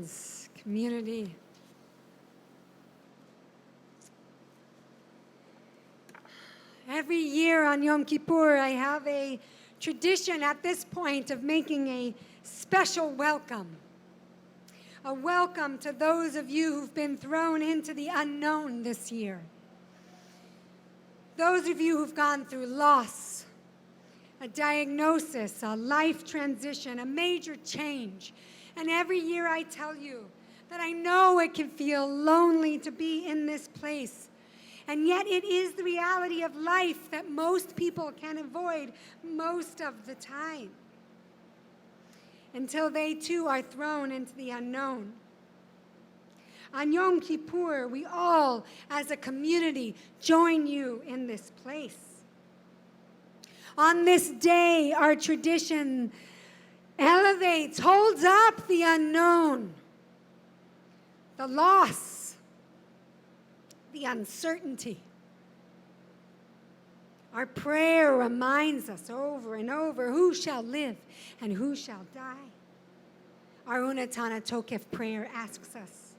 friends, community. Every year on Yom Kippur, I have a tradition at this point of making a special welcome. A welcome to those of you who've been thrown into the unknown this year. Those of you who've gone through loss, a diagnosis, a life transition, a major change. And every year I tell you that I know it can feel lonely to be in this place. And yet it is the reality of life that most people can avoid most of the time, until they too are thrown into the unknown. On Yom Kippur, we all, as a community, join you in this place. On this day, our tradition elevates, holds up the unknown, the loss, the uncertainty. Our prayer reminds us over and over, who shall live and who shall die? Our Unatana Tokef prayer asks us.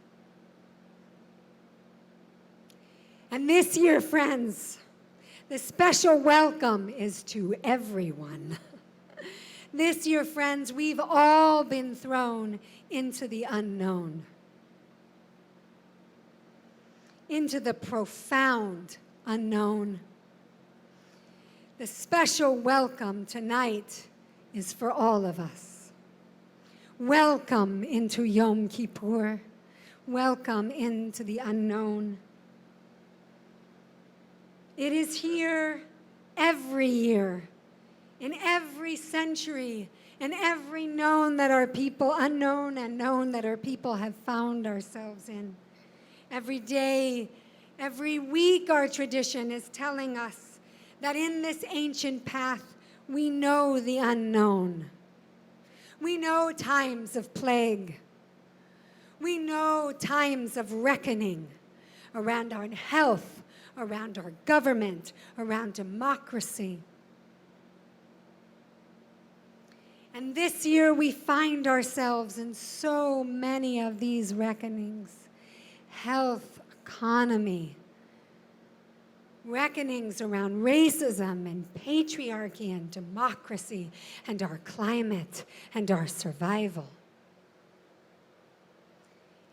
And this year, friends, the special welcome is to everyone. This year, friends, we've all been thrown into the unknown, into the profound unknown. The special welcome tonight is for all of us. Welcome into Yom Kippur. Welcome into the unknown. It is here every year, in every century, in every known that our people, unknown and known that our people have found ourselves in. Every day, every week, our tradition is telling us that in this ancient path, we know the unknown. We know times of plague. We know times of reckoning around our health, around our government, around democracy. And this year we find ourselves in so many of these reckonings. Health, economy, reckonings around racism and patriarchy and democracy and our climate and our survival.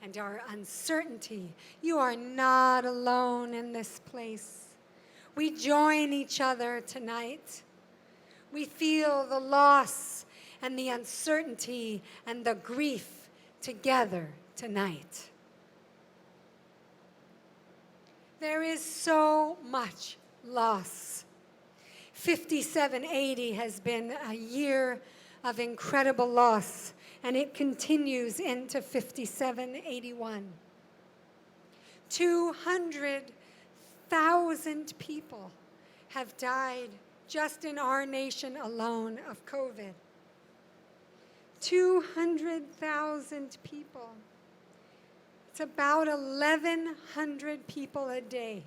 And our uncertainty. You are not alone in this place. We join each other tonight. We feel the loss and the uncertainty and the grief together tonight. There is so much loss. 5780 has been a year of incredible loss, and it continues into 5781. 200,000 people have died just in our nation alone of COVID. 200,000 people. It's about 1,100 people a day.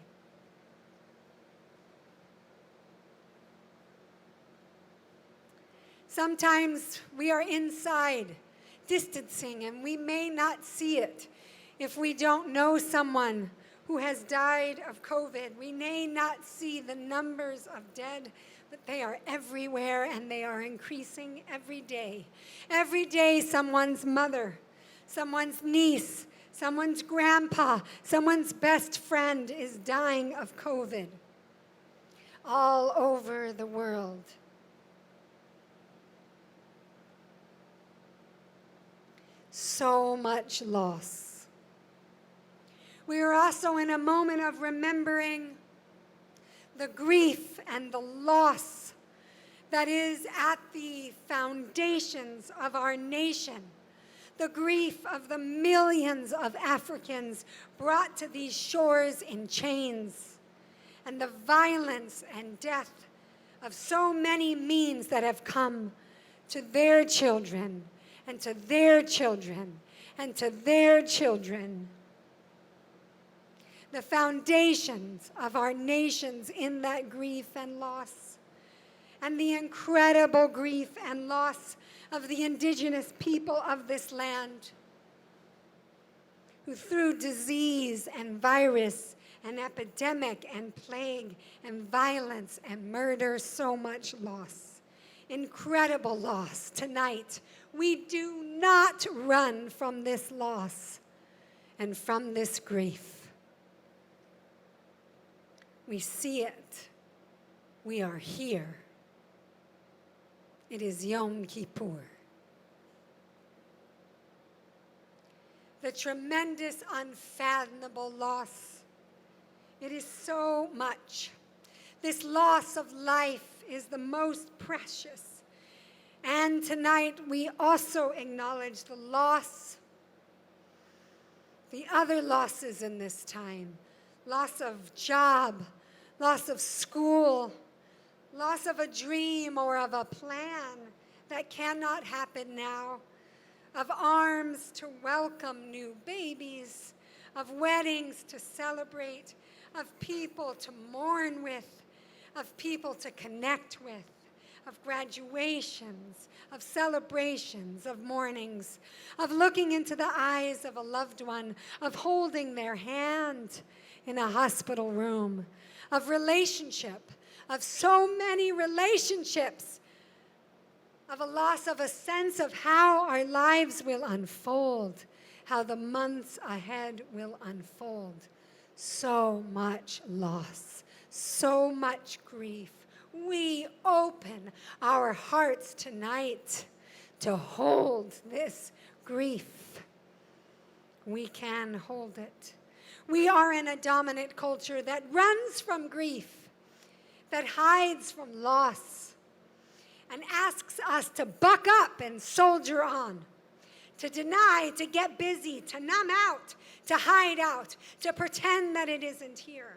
Sometimes we are inside, distancing, and we may not see it if we don't know someone who has died of COVID. We may not see the numbers of dead, but they are everywhere and they are increasing every day. Every day, someone's mother, someone's niece, someone's grandpa, someone's best friend is dying of COVID all over the world. So much loss. We are also in a moment of remembering the grief and the loss that is at the foundations of our nation. The grief of the millions of Africans brought to these shores in chains, and the violence and death of so many means that have come to their children, and to their children, and to their children. The foundations of our nations in that grief and loss, and the incredible grief and loss of the indigenous people of this land. who through disease and virus and epidemic and plague and violence and murder, so much loss, incredible loss. Tonight, we do not run from this loss and from this grief. We see it. We are here. It is Yom Kippur. The tremendous, unfathomable loss. It is so much. This loss of life is the most precious. And tonight we also acknowledge the loss, the other losses in this time. Loss of job, loss of school, loss of a dream or of a plan that cannot happen now, of arms to welcome new babies, of weddings to celebrate, of people to mourn with, of people to connect with, of graduations, of celebrations, of mournings, of looking into the eyes of a loved one, of holding their hand in a hospital room, of relationship, of so many relationships, of a loss of a sense of how our lives will unfold, how the months ahead will unfold. So much loss, so much grief. We open our hearts tonight to hold this grief. We can hold it. We are in a dominant culture that runs from grief, that hides from loss, and asks us to buck up and soldier on, to deny, to get busy, to numb out, to hide out, to pretend that it isn't here,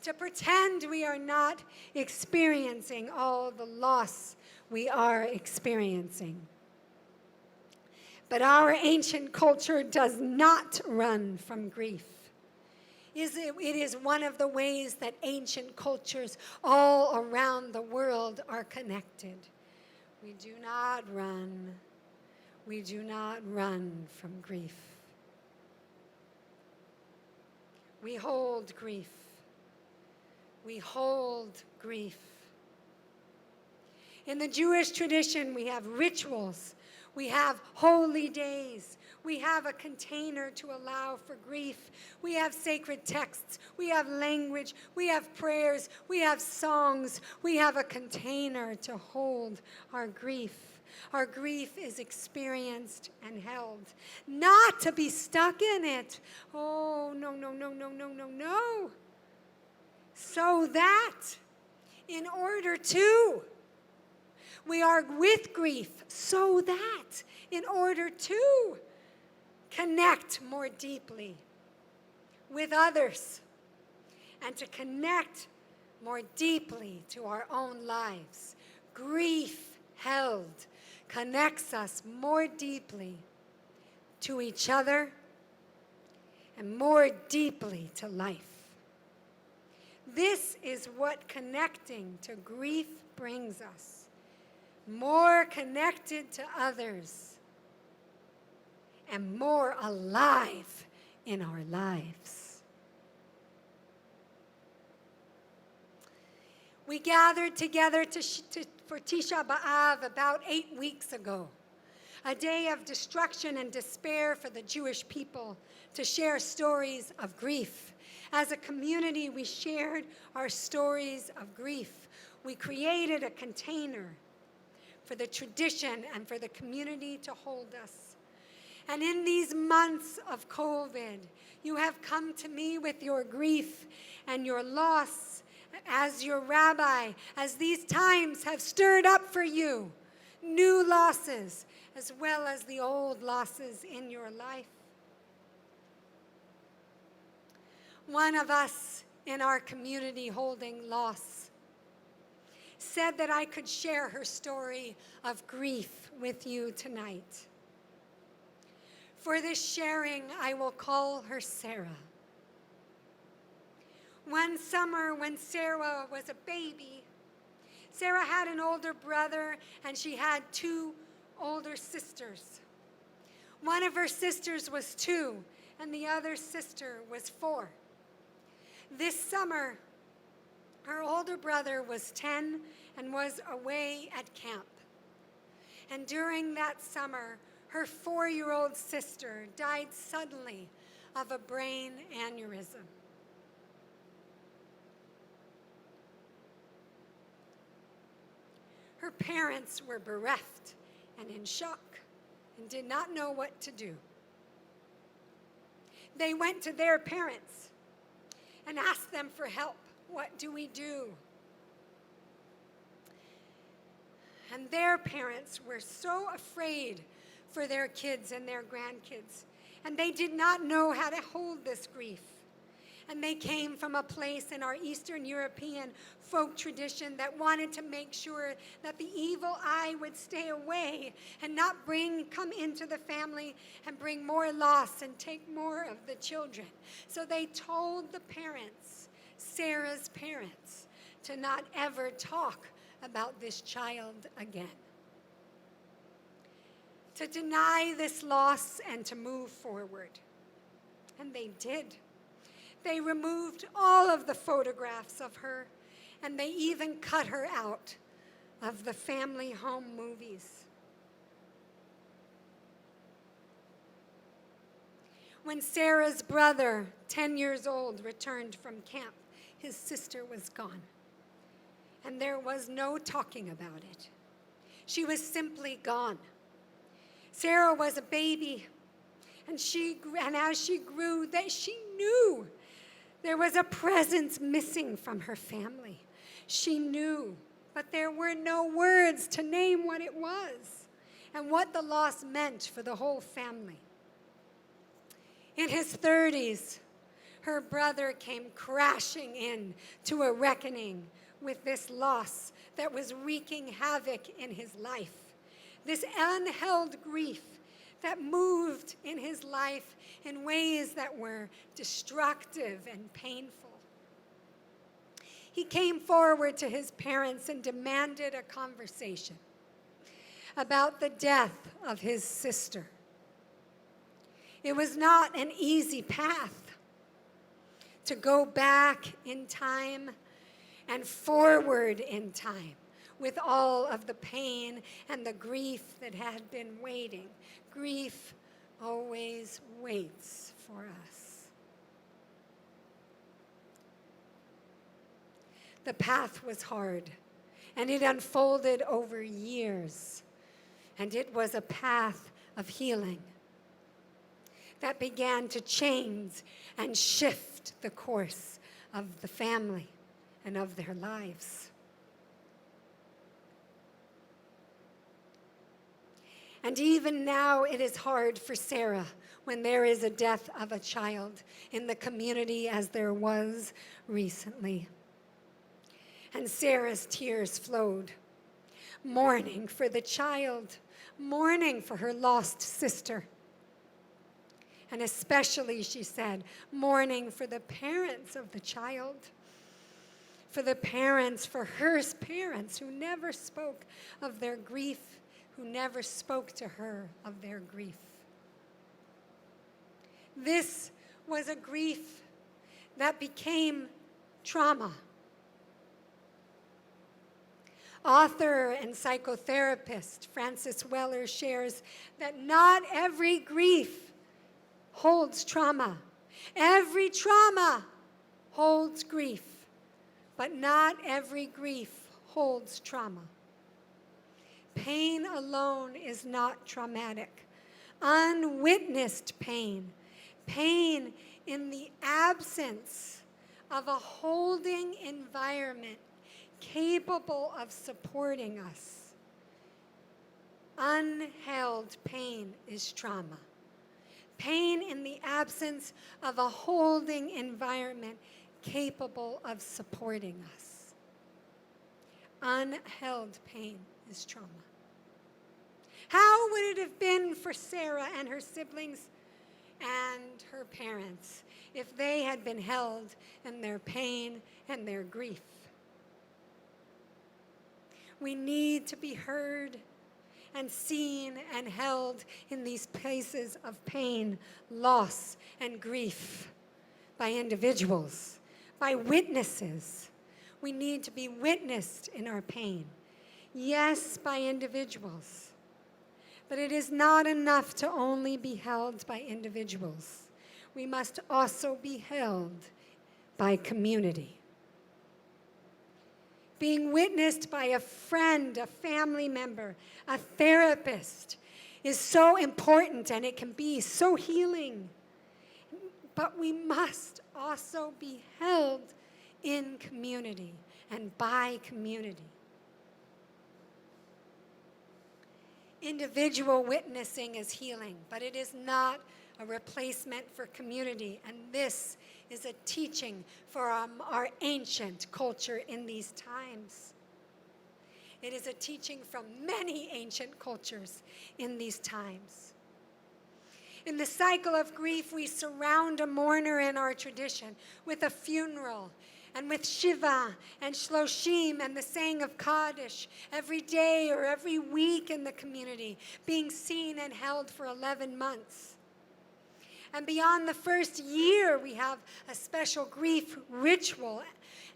to pretend we are not experiencing all the loss we are experiencing. But our ancient culture does not run from grief. It is one of the ways that ancient cultures all around the world are connected. We do not run. We do not run from grief. We hold grief. We hold grief. In the Jewish tradition, we have rituals. We have holy days. We have a container to allow for grief. We have sacred texts. We have language. We have prayers. We have songs. We have a container to hold our grief. Our grief is experienced and held, not to be stuck in it. Oh, no, no, no, no, no, no, no. So that in order to, we are with grief, so that in order to connect more deeply with others and to connect more deeply to our own lives. Grief held connects us more deeply to each other and more deeply to life. This is what connecting to grief brings us. More connected to others and more alive in our lives. We gathered together for Tisha B'Av about 8 weeks ago, a day of destruction and despair for the Jewish people, to share stories of grief. As a community, we shared our stories of grief. We created a container for the tradition and for the community to hold us. And in these months of COVID, you have come to me with your grief and your loss as your rabbi, as these times have stirred up for you new losses as well as the old losses in your life. One of us in our community holding loss said that I could share her story of grief with you tonight. For this sharing, I will call her Sarah. One summer when Sarah was a baby, Sarah had an older brother and she had 2 older sisters. One of her sisters was 2 and the other sister was 4. This summer, her older brother was 10 and was away at camp. And during that summer, her 4-year-old sister died suddenly of a brain aneurysm. Her parents were bereft and in shock and did not know what to do. They went to their parents and asked them for help. What do we do? And their parents were so afraid for their kids and their grandkids, and they did not know how to hold this grief. And they came from a place in our Eastern European folk tradition that wanted to make sure that the evil eye would stay away and not come into the family and bring more loss and take more of the children. So they told the parents, Sarah's parents, to not ever talk about this child again. To deny this loss and to move forward. And they did. They removed all of the photographs of her, and they even cut her out of the family home movies. When Sarah's brother, 10 years old, returned from camp, his sister was gone. And there was no talking about it. She was simply gone. Sarah was a baby, and as she grew, she knew there was a presence missing from her family. She knew, but there were no words to name what it was and what the loss meant for the whole family. In his 30s, her brother came crashing in to a reckoning with this loss that was wreaking havoc in his life, this unheld grief that moved in his life in ways that were destructive and painful. He came forward to his parents and demanded a conversation about the death of his sister. It was not an easy path to go back in time and forward in time with all of the pain and the grief that had been waiting. Grief always waits for us. The path was hard, and it unfolded over years, and it was a path of healing that began to change and shift the course of the family and of their lives. And even now it is hard for Sarah when there is a death of a child in the community, as there was recently. And Sarah's tears flowed, mourning for the child, mourning for her lost sister. And especially, she said, mourning for the parents of the child, for the parents, for her parents who never spoke of their grief, who never spoke to her of their grief. This was a grief that became trauma. Author and psychotherapist Francis Weller shares that not every grief holds trauma. Every trauma holds grief, but not every grief holds trauma. Pain alone is not traumatic. Unwitnessed pain, pain in the absence of a holding environment capable of supporting us. Unheld pain is trauma. Pain in the absence of a holding environment capable of supporting us. Unheld pain is trauma. How would it have been for Sarah and her siblings and her parents if they had been held in their pain and their grief? We need to be heard, and seen and held in these places of pain, loss, and grief by individuals, by witnesses. We need to be witnessed in our pain. Yes, by individuals. But it is not enough to only be held by individuals. We must also be held by community. Being witnessed by a friend, a family member, a therapist is so important, and it can be so healing. But we must also be held in community and by community. Individual witnessing is healing, but it is not a replacement for community. And this is a teaching for our ancient culture in these times. It is a teaching from many ancient cultures in these times. In the cycle of grief, we surround a mourner in our tradition with a funeral and with Shiva and Shloshim and the saying of Kaddish every day or every week in the community, being seen and held for 11 months. And beyond the first year, we have a special grief ritual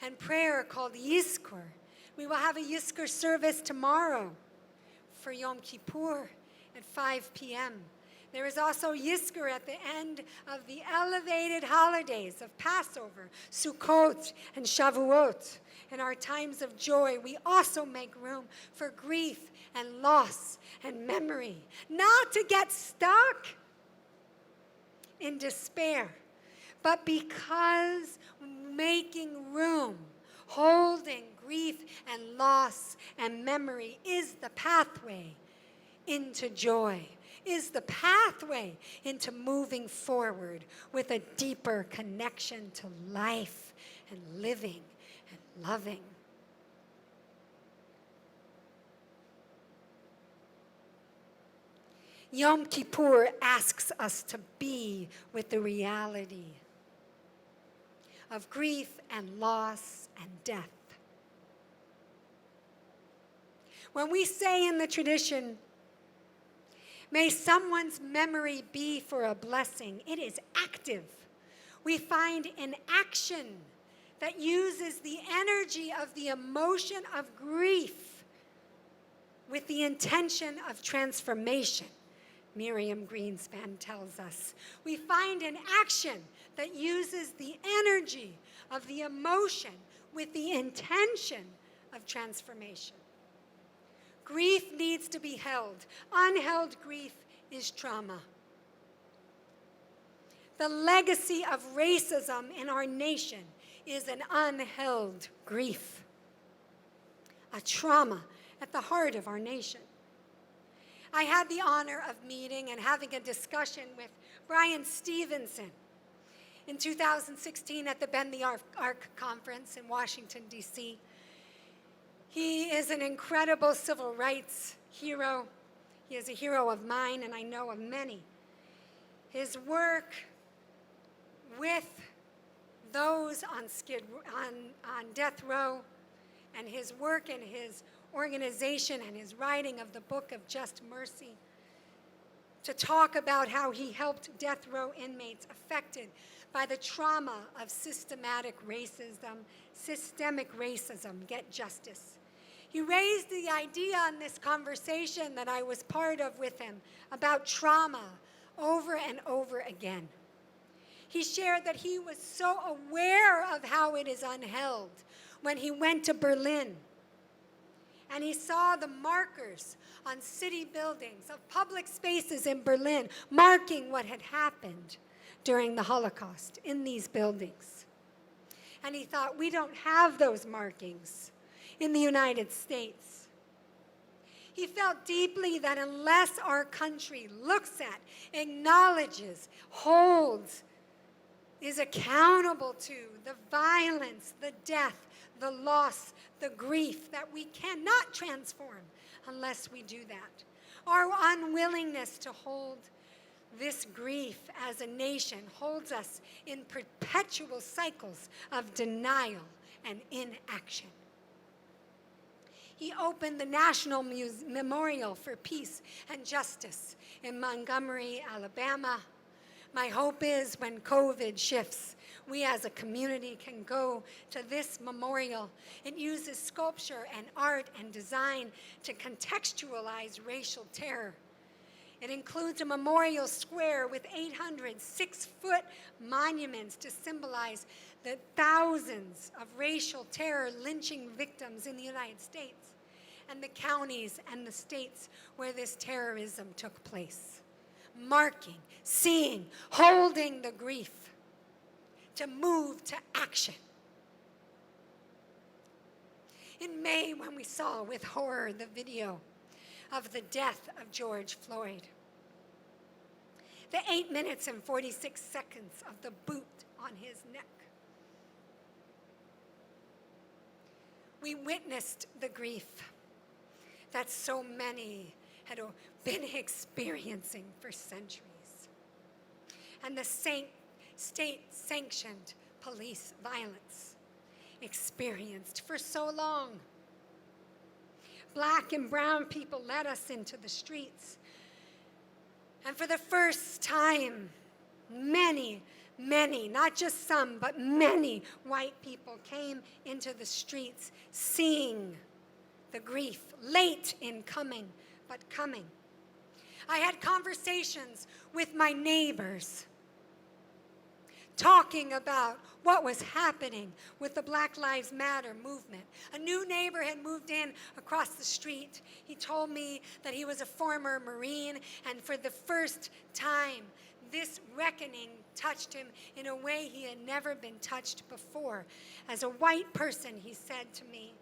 and prayer called Yizkor. We will have a Yizkor service tomorrow for Yom Kippur at 5 p.m. There is also Yizkor at the end of the elevated holidays of Passover, Sukkot, and Shavuot. In our times of joy, we also make room for grief and loss and memory, not to get stuck in despair, but because making room, holding grief and loss and memory is the pathway into joy, is the pathway into moving forward with a deeper connection to life and living and loving. Yom Kippur asks us to be with the reality of grief and loss and death. When we say in the tradition, may someone's memory be for a blessing, it is active. We find an action that uses the energy of the emotion of grief with the intention of transformation. Miriam Greenspan tells us. We find an action that uses the energy of the emotion with the intention of transformation. Grief needs to be held. Unheld grief is trauma. The legacy of racism in our nation is an unheld grief, a trauma at the heart of our nation. I had the honor of meeting and having a discussion with Brian Stevenson in 2016 at the Bend the Arc Conference in Washington, D.C. He is an incredible civil rights hero. He is a hero of mine, and I know of many. His work with those on death row, and his work in his organization and his writing of the book of Just Mercy, to talk about how he helped death row inmates affected by the trauma of systemic racism get justice. He raised the idea in this conversation that I was part of with him about trauma over and over again. He shared that he was so aware of how it is unheld when he went to Berlin and he saw the markers on city buildings of public spaces in Berlin marking what had happened during the Holocaust in these buildings. And he thought, we don't have those markings in the United States. He felt deeply that unless our country looks at, acknowledges, holds, is accountable to the violence, the death, the loss, the grief, that we cannot transform unless we do that. Our unwillingness to hold this grief as a nation holds us in perpetual cycles of denial and inaction. He opened the National Memorial for Peace and Justice in Montgomery, Alabama. My hope is when COVID shifts, we as a community can go to this memorial. It uses sculpture and art and design to contextualize racial terror. It includes a memorial square with 800 6-foot monuments to symbolize the thousands of racial terror lynching victims in the United States and the counties and the states where this terrorism took place. Marking, seeing, holding the grief to move to action. In May, when we saw with horror the video of the death of George Floyd, the 8 minutes and 46 seconds of the boot on his neck, we witnessed the grief that so many had been experiencing for centuries, and the state-sanctioned police violence experienced for so long. Black and brown people led us into the streets, and for the first time, many, not just some, but many white people came into the streets seeing the grief, late in coming, but coming. I had conversations with my neighbors, talking about what was happening with the Black Lives Matter movement. A new neighbor had moved in across the street. He told me that he was a former Marine, and for the first time, this reckoning touched him in a way he had never been touched before. As a white person, he said to me,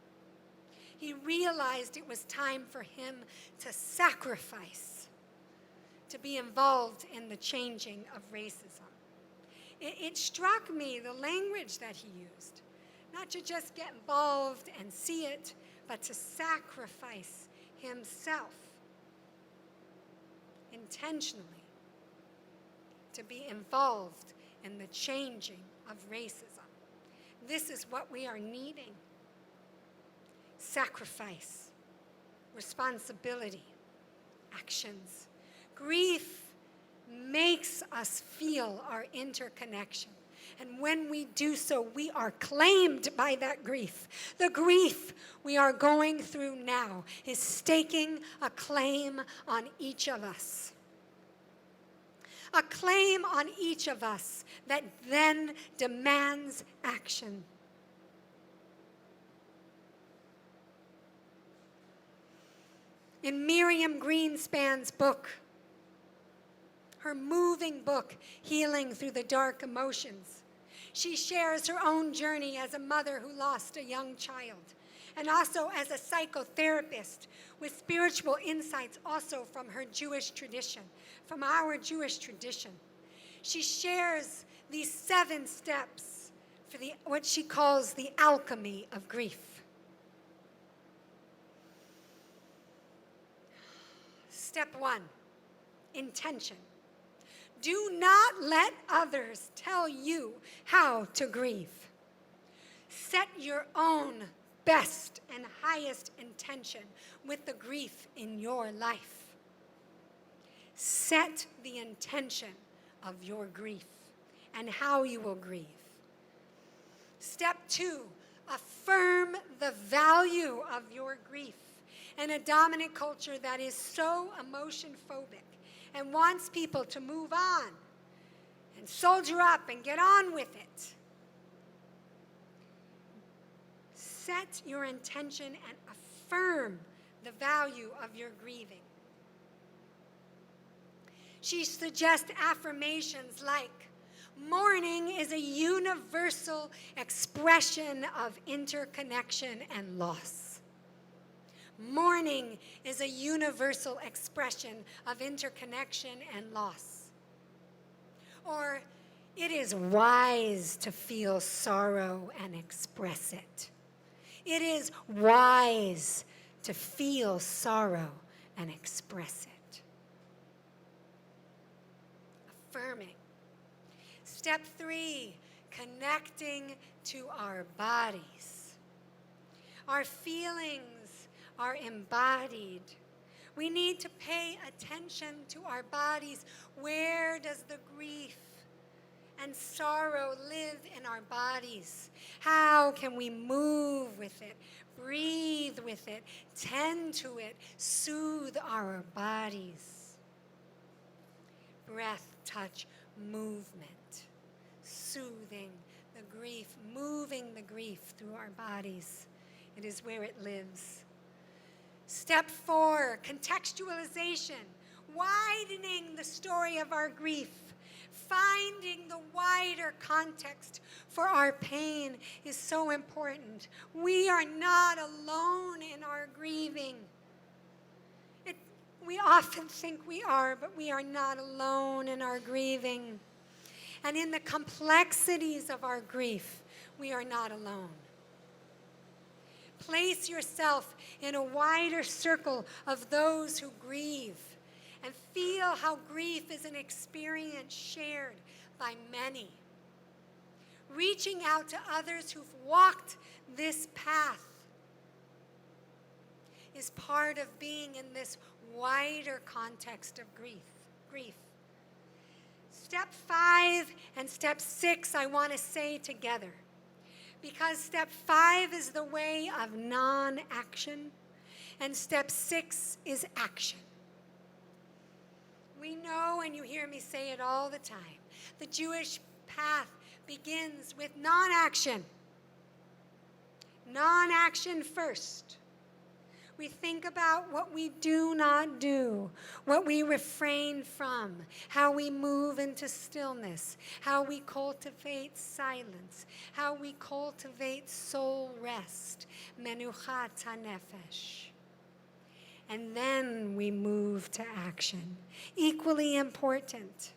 he realized it was time for him to sacrifice, to be involved in the changing of racism. It struck me, the language that he used, not to just get involved and see it, but to sacrifice himself intentionally to be involved in the changing of racism. This is what we are needing. Sacrifice, responsibility, actions. Grief makes us feel our interconnection. And when we do so, we are claimed by that grief. The grief we are going through now is staking a claim on each of us. A claim on each of us that then demands action. In Miriam Greenspan's book, her moving book, Healing Through the Dark Emotions, she shares her own journey as a mother who lost a young child, and also as a psychotherapist with spiritual insights also from her Jewish tradition, from our Jewish tradition. She shares these 7 steps for what she calls the alchemy of grief. Step 1, intention. Do not let others tell you how to grieve. Set your own best and highest intention with the grief in your life. Set the intention of your grief and how you will grieve. Step 2, affirm the value of your grief in a dominant culture that is so emotion phobic and wants people to move on and soldier up and get on with it. Set your intention and affirm the value of your grieving. She suggests affirmations like, mourning is a universal expression of interconnection and loss. Mourning is a universal expression of interconnection and loss. Or, it is wise to feel sorrow and express it. It is wise to feel sorrow and express it. Affirming. Step 3, connecting to our bodies. Our feelings are embodied. We need to pay attention to our bodies. Where does the grief and sorrow live in our bodies? How can we move with it, breathe with it, tend to it, soothe our bodies? Breath, touch, movement, soothing the grief, moving the grief through our bodies. It is where it lives. Step 4, contextualization, widening the story of our grief. Finding the wider context for our pain is so important. We are not alone in our grieving. We often think we are, but we are not alone in our grieving. And in the complexities of our grief, we are not alone. Place yourself in a wider circle of those who grieve and feel how grief is an experience shared by many. Reaching out to others who've walked this path is part of being in this wider context of grief. Step 5 and step 6 I want to say together, because step 5 is the way of non-action and step 6 is action. We know, and you hear me say it all the time, the Jewish path begins with non-action. Non-action first. We think about what we do not do, what we refrain from, how we move into stillness, how we cultivate silence, how we cultivate soul rest, menuchat hanefesh. And then we move to action, equally important,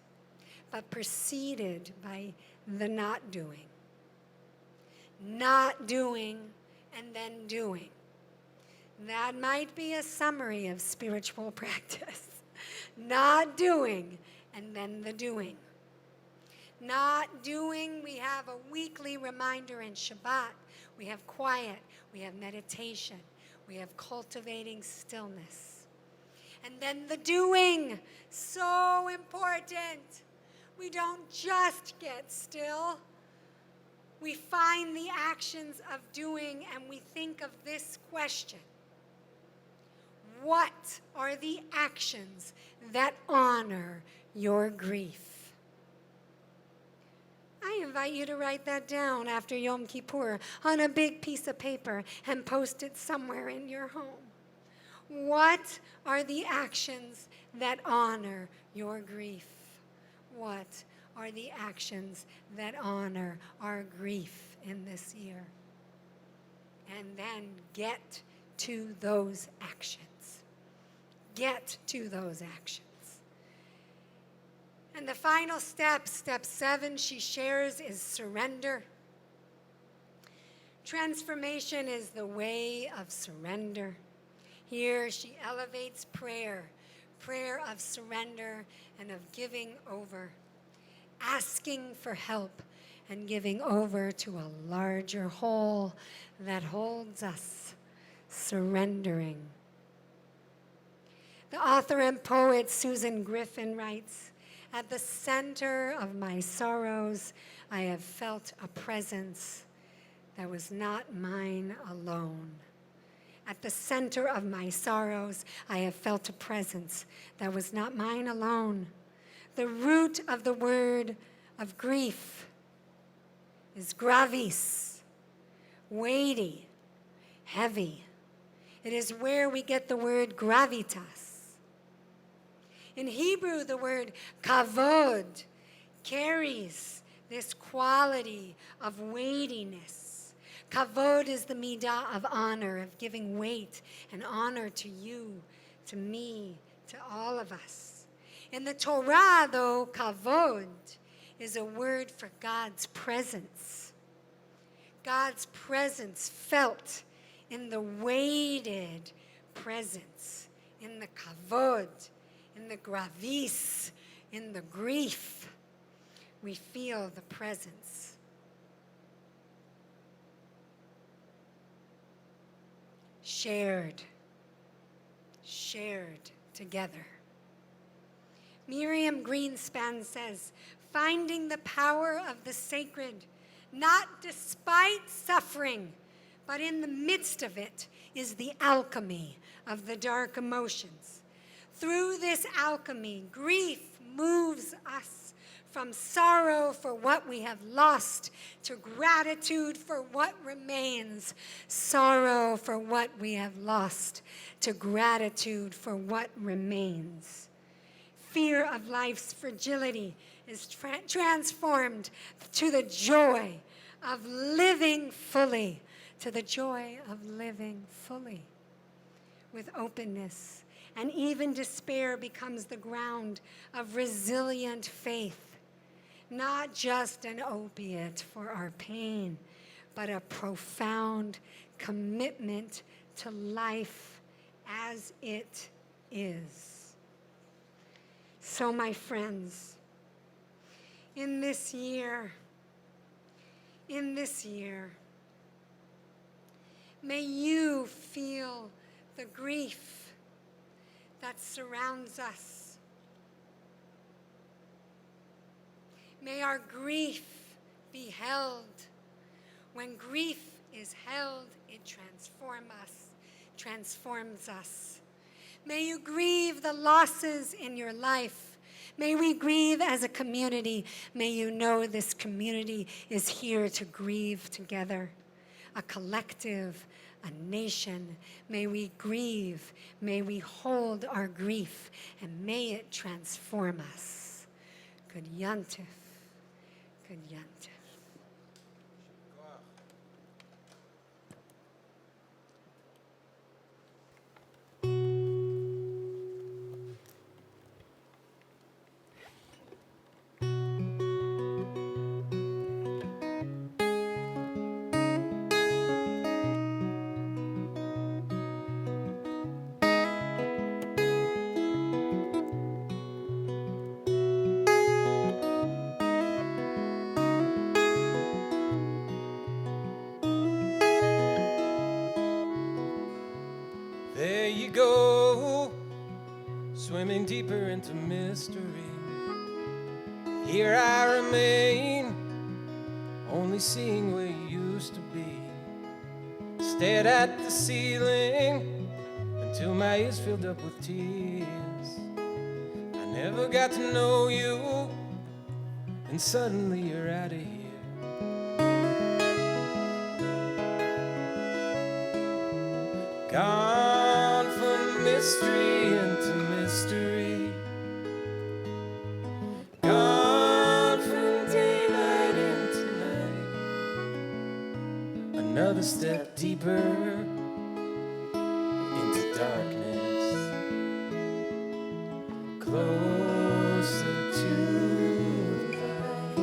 but preceded by the not doing. Not doing and then doing. That might be a summary of spiritual practice. Not doing and then the doing. Not doing, we have a weekly reminder in Shabbat. We have quiet, we have meditation. We have cultivating stillness. And then the doing, so important. We don't just get still. We find the actions of doing and we think of this question. What are the actions that honor your grief? I invite you to write that down after Yom Kippur on a big piece of paper and post it somewhere in your home. What are the actions that honor your grief? What are the actions that honor our grief in this year? And then get to those actions. Get to those actions. And the final step, step 7, she shares, is surrender. Transformation is the way of surrender. Here she elevates prayer of surrender and of giving over, asking for help and giving over to a larger whole that holds us, surrendering. The author and poet Susan Griffin writes, "At the center of my sorrows, I have felt a presence that was not mine alone. At the center of my sorrows, I have felt a presence that was not mine alone. The root of the word of grief is gravis, weighty, heavy. It is where we get the word gravitas. In Hebrew, the word kavod carries this quality of weightiness. Kavod is the midah of honor, of giving weight and honor to you, to me, to all of us. In the Torah, though, kavod is a word for God's presence. God's presence felt in the weighted presence, in the kavod, in the gravis, in the grief. We feel the presence. Shared shared together. Miriam Greenspan says, finding the power of the sacred, not despite suffering, but in the midst of it, is the alchemy of the dark emotions. Through this alchemy, grief moves us from sorrow for what we have lost to gratitude for what remains. Sorrow for what we have lost to gratitude for what remains. Fear of life's fragility is transformed to the joy of living fully, to the joy of living fully with openness. And even despair becomes the ground of resilient faith, not just an opiate for our pain, but a profound commitment to life as it is. So, my friends, in this year, may you feel the grief that surrounds us. May our grief be held. When grief is held, it transforms us. May you grieve the losses in your life. May we grieve as a community. May you know this community is here to grieve together, a collective, a nation. May we grieve, may we hold our grief, and may it transform us. Good yantif, good yantif. There you go, swimming deeper into mystery. Here I remain, only seeing where you used to be. Stared at the ceiling until my ears filled up with tears. I never got to know you, and suddenly you're out of here. Gone from mystery into mystery. Gone from daylight into night. Another step deeper into darkness. Closer to the light.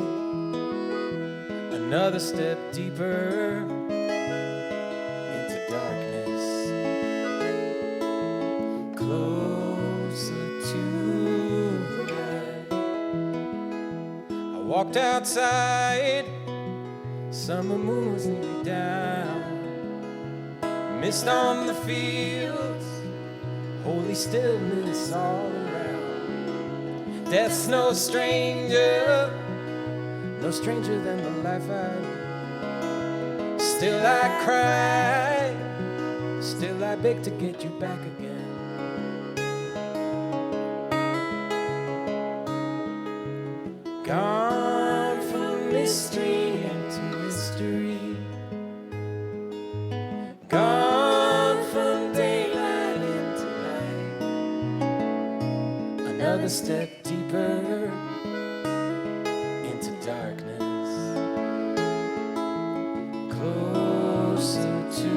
Another step deeper into darkness. Closer to the light. I walked outside, summer moon was nearly down. Mist on the fields, holy stillness all around. Death's no stranger, no stranger than the life I live. Still I cry, still I beg to get you back again. Gone from mystery into mystery. Gone from daylight into night. Another step deeper into darkness. Closer to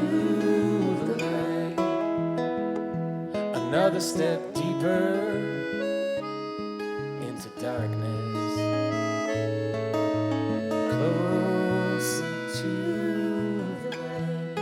the light. Another step deeper into darkness. Closer to the light.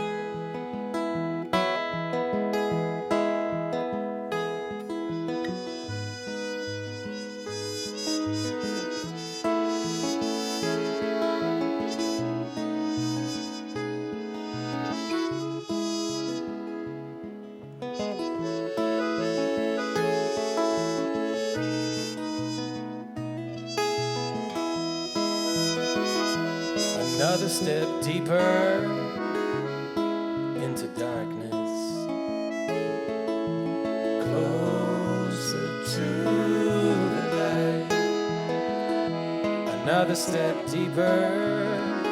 Another step deeper into darkness, closer to the light. Another step deeper